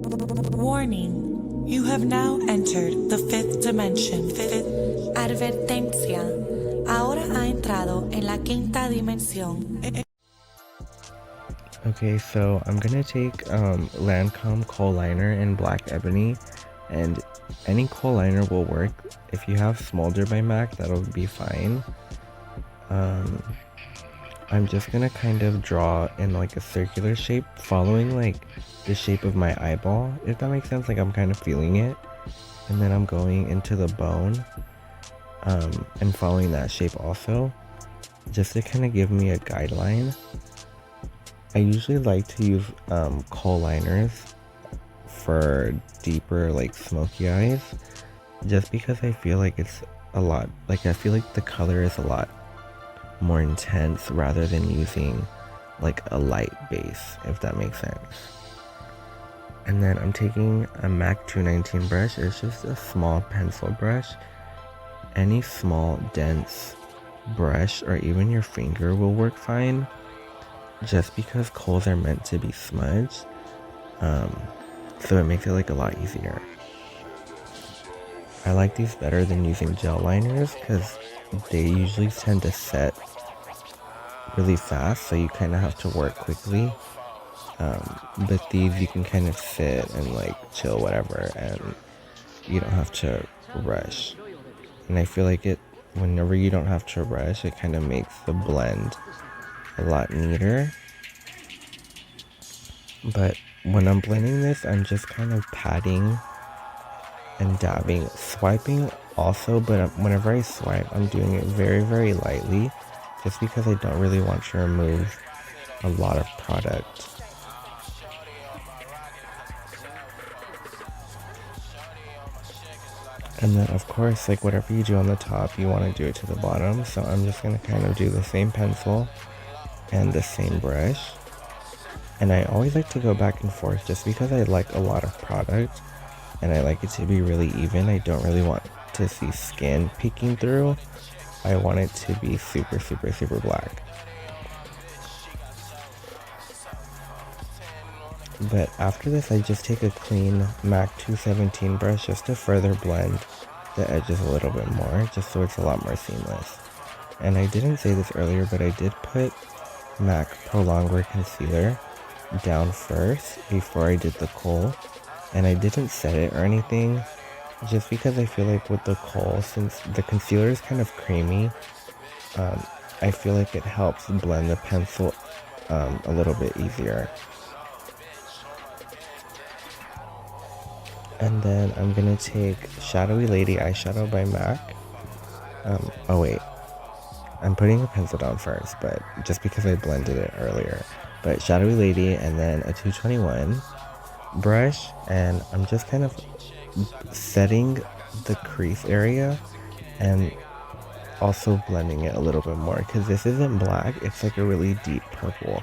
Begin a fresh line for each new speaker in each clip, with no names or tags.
Warning, you have now entered the fifth dimension. Advertencia, ahora ha entrado en la quinta dimensión.
Okay, so I'm gonna take Lancome kohl liner in Black Ebony, and any kohl liner will work. If you have Smolder by MAC, that'll be fine. I'm just gonna kind of draw in like a circular shape, following like the shape of my eyeball, if that makes sense. Like I'm kind of feeling it, and then I'm going into the bone and following that shape also, just to kind of give me a guideline. I usually like to use kohl liners for deeper like smoky eyes, just because I feel like it's a lot, like I feel like the color is a lot more intense rather than using like a light base, if that makes sense. And then I'm taking a MAC 219 brush. It's just a small pencil brush. Any small dense brush or even your finger will work fine, just because kohls are meant to be smudged, so it makes it like a lot easier. I like these better than using gel liners because they usually tend to set really fast, so you kind of have to work quickly. But these you can kind of sit and like chill whatever, and you don't have to rush. And I feel like whenever you don't have to rush, it kind of makes the blend a lot neater. But when I'm blending this, I'm just kind of patting and dabbing, swiping also, but whenever I swipe, I'm doing it very, very lightly, just because I don't really want to remove a lot of product. And then of course, like whatever you do on the top, you want to do it to the bottom. So I'm just going to kind of do the same pencil and the same brush. And I always like to go back and forth just because I like a lot of product and I like it to be really even. I don't really want to see skin peeking through. I want it to be super, super, super black. But after this, I just take a clean MAC 217 brush just to further blend the edges a little bit more, just so it's a lot more seamless. And I didn't say this earlier, but I did put MAC Pro Longwear Concealer down first before I did the kohl, and I didn't set it or anything, just because I feel like with the kohl, since the concealer is kind of creamy, I feel like it helps blend the pencil a little bit easier. And then I'm gonna take Shadowy Lady eyeshadow by MAC. Oh wait, I'm putting the pencil down first, but just because I blended it earlier. But Shadowy Lady, and then a 221 brush, and I'm just kind of setting the crease area and also blending it a little bit more, because this isn't black, it's like a really deep purple.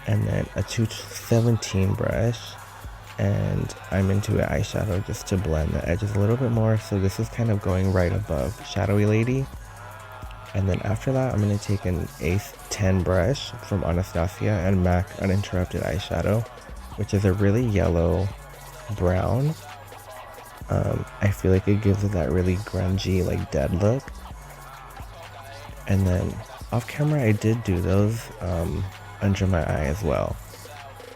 And then a 217 brush, and I'm into an eyeshadow just to blend the edges a little bit more. So this is kind of going right above Shadowy Lady. And then after that, I'm going to take an Ace 10 brush from Anastasia and MAC Uninterrupted eyeshadow, which is a really yellow brown. I feel like it gives it that really grungy, like dead look. And then off camera, I did do those under my eye as well.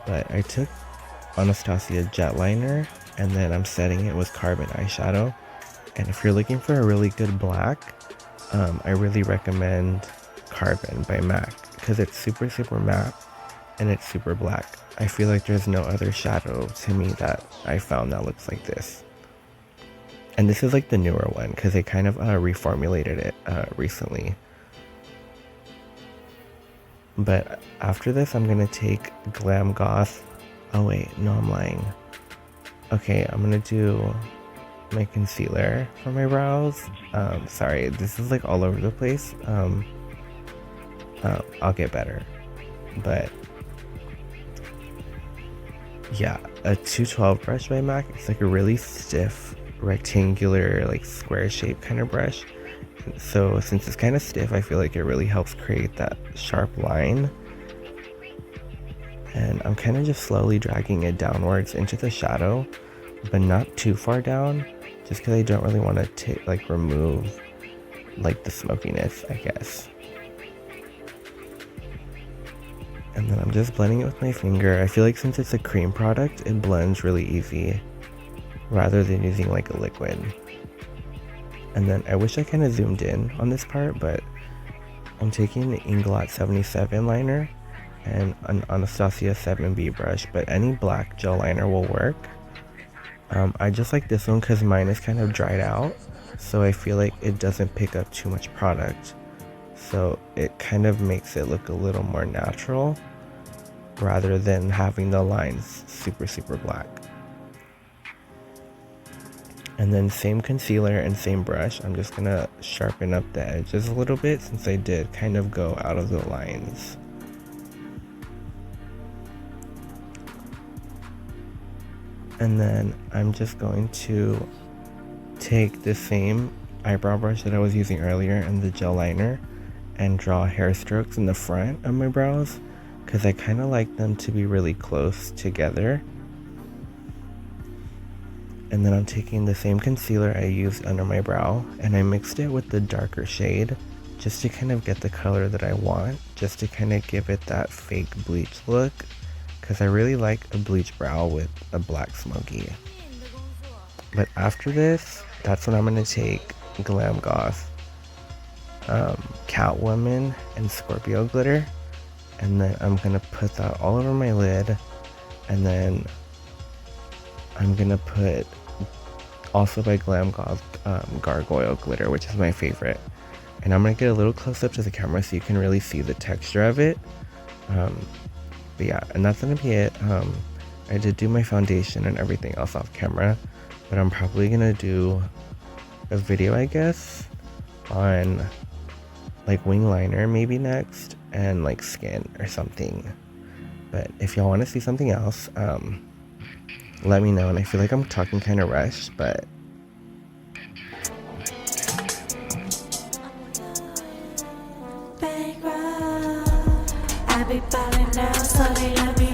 But I took Anastasia jet liner, and then I'm setting it with carbon eyeshadow. And if you're looking for a really good black, I really recommend Carbon by MAC, because it's super, super matte and it's super black. I feel like there's no other shadow to me that I found that looks like this. And this is like the newer one, because they kind of reformulated it recently. But after this, I'm gonna take Glam Goth. Oh wait, no, I'm lying. Okay, I'm gonna do my concealer for my brows. Sorry, this is like all over the place. I'll get better. But yeah, a 212 brush by MAC. It's like a really stiff, rectangular, like square shape kind of brush. So since it's kind of stiff, I feel like it really helps create that sharp line. And then I'm kind of just slowly dragging it downwards into the shadow, but not too far down, just because I don't really want to like remove like the smokiness, I guess. And then I'm just blending it with my finger. I feel like since it's a cream product, it blends really easy rather than using like a liquid. And then I wish I kind of zoomed in on this part, but I'm taking the Inglot 77 liner and an Anastasia 7B brush, but any black gel liner will work. I just like this one because mine is kind of dried out, so I feel like it doesn't pick up too much product. So it kind of makes it look a little more natural rather than having the lines super black. And then same concealer and same brush, I'm just gonna sharpen up the edges a little bit since I did kind of go out of the lines. And then I'm just going to take the same eyebrow brush that I was using earlier and the gel liner and draw hair strokes in the front of my brows because I kind of like them to be really close together. And then I'm taking the same concealer I used under my brow and I mixed it with the darker shade just to kind of get the color that I want, just to kind of give it that fake bleach look, because I really like a bleach brow with a black smoky. But after this, that's when I'm going to take Glam Goth Catwoman and Scorpio glitter, and then I'm going to put that all over my lid, and then I'm going to put also by Glam Goth Gargoyle glitter, which is my favorite. And I'm going to get a little close up to the camera so you can really see the texture of it. But yeah, and that's going to be it. I did do my foundation and everything else off camera, but I'm probably going to do a video, I guess, on like wing liner maybe next, and like skin or something. But if y'all want to see something else, let me know. And I feel like I'm talking kind of rushed, but
I be ballin' now, so they let me